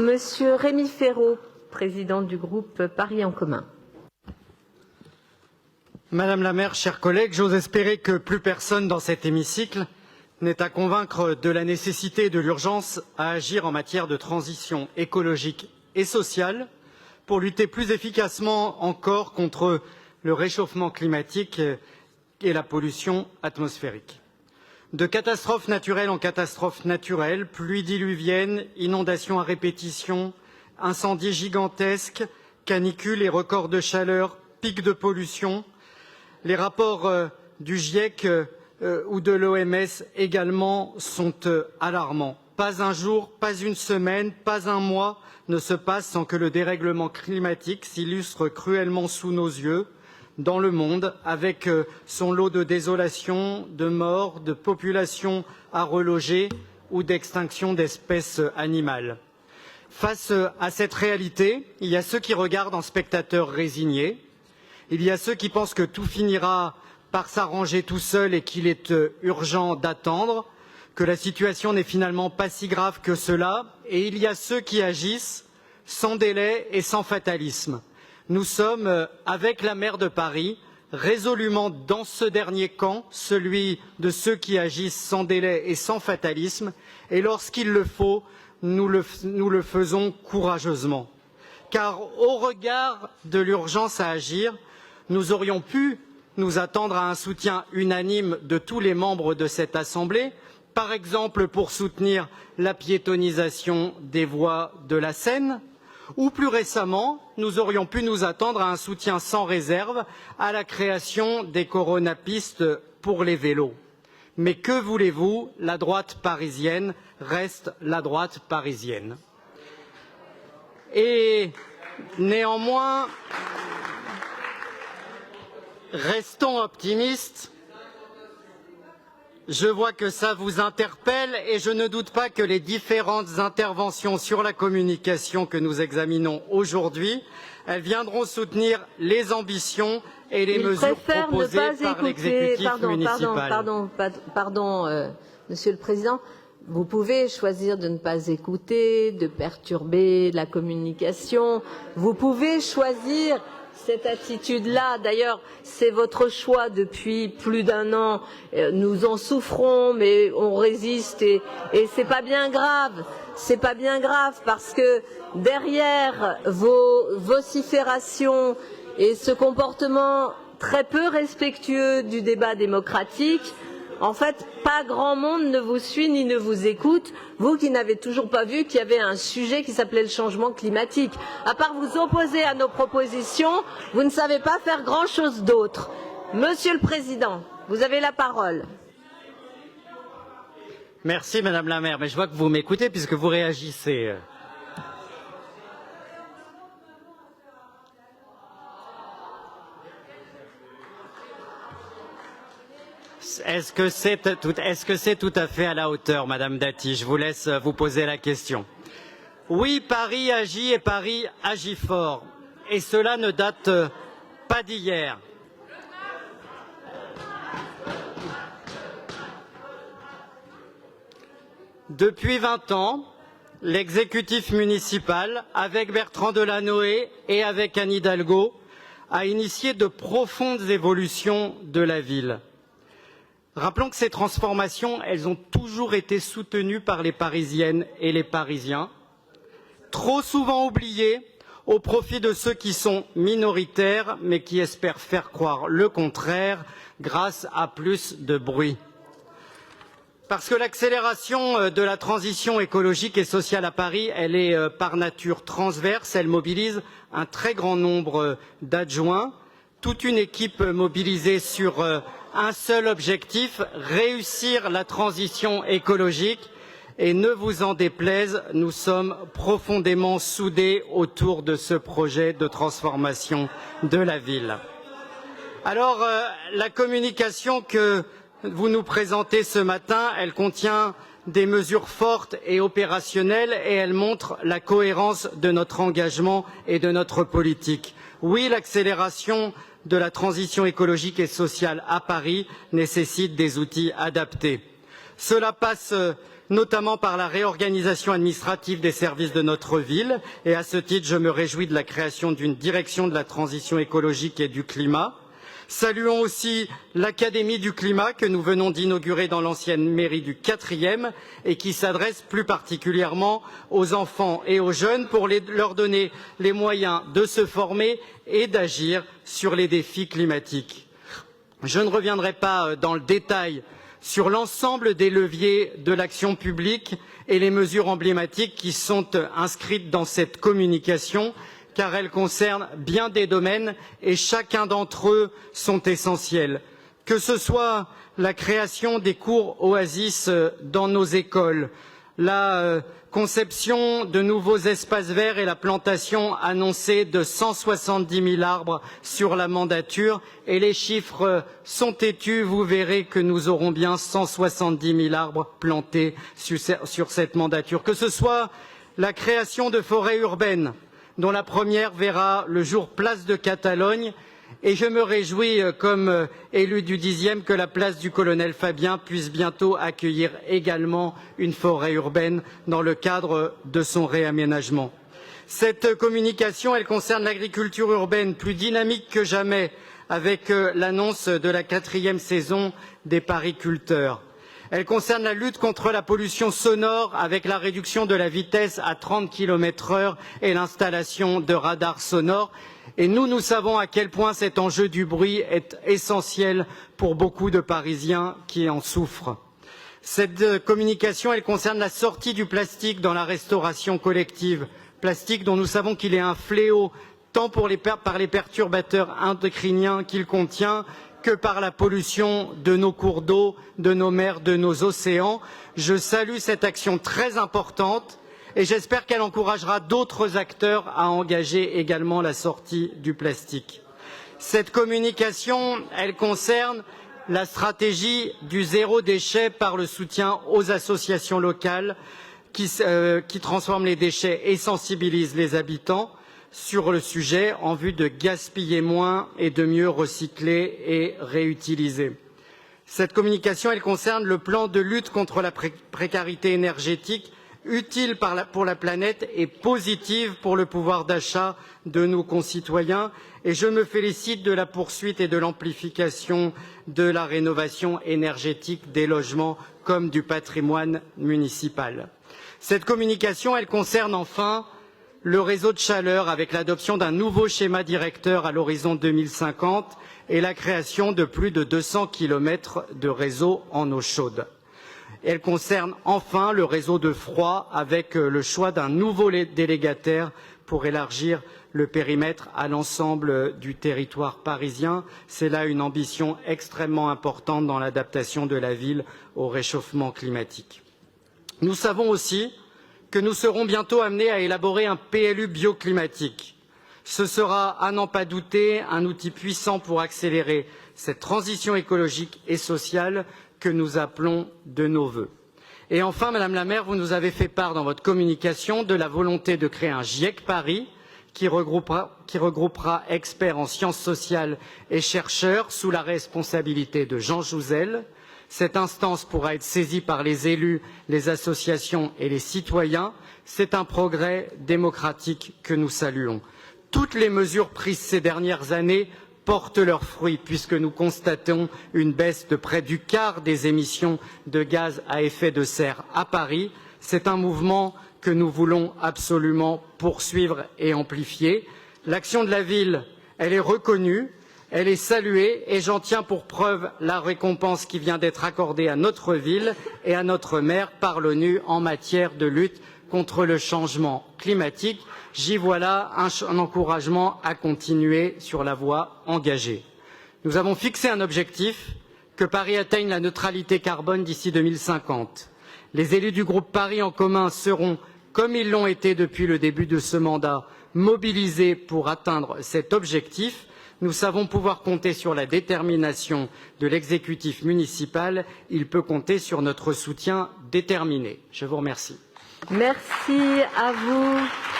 Monsieur Rémi Féraud, président du groupe Paris en commun. Madame la maire, chers collègues, j'ose espérer que plus personne dans cet hémicycle n'est à convaincre de la nécessité et de l'urgence à agir en matière de transition écologique et sociale pour lutter plus efficacement encore contre le réchauffement climatique et la pollution atmosphérique. De catastrophes naturelles en catastrophes naturelles, pluies diluviennes, inondations à répétition, incendies gigantesques, canicules et records de chaleur, pics de pollution, les rapports du GIEC ou de l'OMS également sont alarmants. Pas un jour, pas une semaine, pas un mois ne se passe sans que le dérèglement climatique s'illustre cruellement sous nos yeux dans le monde, avec son lot de désolation, de morts, de populations à reloger ou d'extinction d'espèces animales. Face à cette réalité, il y a ceux qui regardent en spectateurs résignés, il y a ceux qui pensent que tout finira par s'arranger tout seul et qu'il est urgent d'attendre, que la situation n'est finalement pas si grave que cela, et il y a ceux qui agissent sans délai et sans fatalisme. Nous sommes, avec la maire de Paris, résolument dans ce dernier camp, celui de ceux qui agissent sans délai et sans fatalisme, et lorsqu'il le faut, nous le faisons courageusement. Car au regard de l'urgence à agir, nous aurions pu nous attendre à un soutien unanime de tous les membres de cette Assemblée, par exemple pour soutenir la piétonisation des voies de la Seine, ou plus récemment, nous aurions pu nous attendre à un soutien sans réserve à la création des coronapistes pour les vélos. Mais que voulez-vous, la droite parisienne reste la droite parisienne. Et néanmoins, restons optimistes. Je vois que ça vous interpelle et je ne doute pas que les différentes interventions sur la communication que nous examinons aujourd'hui, elles viendront soutenir les ambitions et les mesures proposées par l'exécutif municipal. Pardon, Monsieur le Président. Vous pouvez choisir de ne pas écouter, de perturber la communication. Vous pouvez choisir cette attitude-là. D'ailleurs, c'est votre choix depuis plus d'un an. Nous en souffrons, mais on résiste et c'est pas bien grave. C'est pas bien grave parce que derrière vos vociférations et ce comportement très peu respectueux du débat démocratique, en fait, pas grand monde ne vous suit ni ne vous écoute, vous qui n'avez toujours pas vu qu'il y avait un sujet qui s'appelait le changement climatique. À part vous opposer à nos propositions, vous ne savez pas faire grand-chose d'autre. Monsieur le Président, vous avez la parole. Merci Madame la maire, mais je vois que vous m'écoutez puisque vous réagissez. Est-ce que c'est tout à fait à la hauteur, Madame Dati? Je vous laisse vous poser la question. Oui, Paris agit et Paris agit fort. Et cela ne date pas d'hier. Depuis 20 ans, l'exécutif municipal, avec Bertrand Delanoë et avec Anne Hidalgo, a initié de profondes évolutions de la ville. Rappelons que ces transformations, elles ont toujours été soutenues par les Parisiennes et les Parisiens, trop souvent oubliées au profit de ceux qui sont minoritaires, mais qui espèrent faire croire le contraire grâce à plus de bruit. Parce que l'accélération de la transition écologique et sociale à Paris, elle est par nature transverse, elle mobilise un très grand nombre d'adjoints, toute une équipe mobilisée sur un seul objectif, réussir la transition écologique. Et ne vous en déplaise, nous sommes profondément soudés autour de ce projet de transformation de la ville. Alors, la communication que vous nous présentez ce matin, elle contient des mesures fortes et opérationnelles et elle montre la cohérence de notre engagement et de notre politique. Oui, l'accélération de la transition écologique et sociale à Paris nécessite des outils adaptés. Cela passe notamment par la réorganisation administrative des services de notre ville. Et à ce titre, je me réjouis de la création d'une direction de la transition écologique et du climat. Saluons aussi l'Académie du climat que nous venons d'inaugurer dans l'ancienne mairie du 4e et qui s'adresse plus particulièrement aux enfants et aux jeunes pour leur donner les moyens de se former et d'agir sur les défis climatiques. Je ne reviendrai pas dans le détail sur l'ensemble des leviers de l'action publique et les mesures emblématiques qui sont inscrites dans cette communication, car elles concernent bien des domaines et chacun d'entre eux sont essentiels. Que ce soit la création des cours Oasis dans nos écoles, la conception de nouveaux espaces verts et la plantation annoncée de 170 000 arbres sur la mandature. Et les chiffres sont têtus, vous verrez que nous aurons bien 170 000 arbres plantés sur cette mandature. Que ce soit la création de forêts urbaines, dont la première verra le jour place de Catalogne, et je me réjouis, comme élu du 10e, que la place du colonel Fabien puisse bientôt accueillir également une forêt urbaine dans le cadre de son réaménagement. Cette communication, elle concerne l'agriculture urbaine plus dynamique que jamais, avec l'annonce de la 4e saison des pariculteurs. Elle concerne la lutte contre la pollution sonore avec la réduction de la vitesse à 30 km/h et l'installation de radars sonores. Et nous savons à quel point cet enjeu du bruit est essentiel pour beaucoup de Parisiens qui en souffrent. Cette communication, elle concerne la sortie du plastique dans la restauration collective. Plastique dont nous savons qu'il est un fléau tant par les perturbateurs endocriniens qu'il contient que par la pollution de nos cours d'eau, de nos mers, de nos océans. Je salue cette action très importante et j'espère qu'elle encouragera d'autres acteurs à engager également la sortie du plastique. Cette communication, elle concerne la stratégie du zéro déchet par le soutien aux associations locales qui transforment les déchets et sensibilisent les habitants sur le sujet en vue de gaspiller moins et de mieux recycler et réutiliser. Cette communication, elle concerne le plan de lutte contre la précarité énergétique, utile pour la planète et positive pour le pouvoir d'achat de nos concitoyens. Et je me félicite de la poursuite et de l'amplification de la rénovation énergétique des logements comme du patrimoine municipal. Cette communication, elle concerne enfin le réseau de chaleur avec l'adoption d'un nouveau schéma directeur à l'horizon 2050 et la création de plus de 200 km de réseau en eau chaude. Elle concerne enfin le réseau de froid avec le choix d'un nouveau délégataire pour élargir le périmètre à l'ensemble du territoire parisien. C'est là une ambition extrêmement importante dans l'adaptation de la ville au réchauffement climatique. Nous savons aussi que nous serons bientôt amenés à élaborer un PLU bioclimatique. Ce sera, à n'en pas douter, un outil puissant pour accélérer cette transition écologique et sociale que nous appelons de nos vœux. Et enfin, Madame la maire, vous nous avez fait part dans votre communication de la volonté de créer un GIEC Paris qui regroupera experts en sciences sociales et chercheurs sous la responsabilité de Jean Jouzel. Cette instance pourra être saisie par les élus, les associations et les citoyens. C'est un progrès démocratique que nous saluons. Toutes les mesures prises ces dernières années portent leurs fruits puisque nous constatons une baisse de près du quart des émissions de gaz à effet de serre à Paris. C'est un mouvement que nous voulons absolument poursuivre et amplifier. L'action de la ville, elle est reconnue. Elle est saluée et j'en tiens pour preuve la récompense qui vient d'être accordée à notre ville et à notre maire par l'ONU en matière de lutte contre le changement climatique. J'y vois là un encouragement à continuer sur la voie engagée. Nous avons fixé un objectif, que Paris atteigne la neutralité carbone d'ici 2050. Les élus du groupe Paris en commun seront, comme ils l'ont été depuis le début de ce mandat, mobilisés pour atteindre cet objectif. Nous savons pouvoir compter sur la détermination de l'exécutif municipal. Il peut compter sur notre soutien déterminé. Je vous remercie. Merci à vous.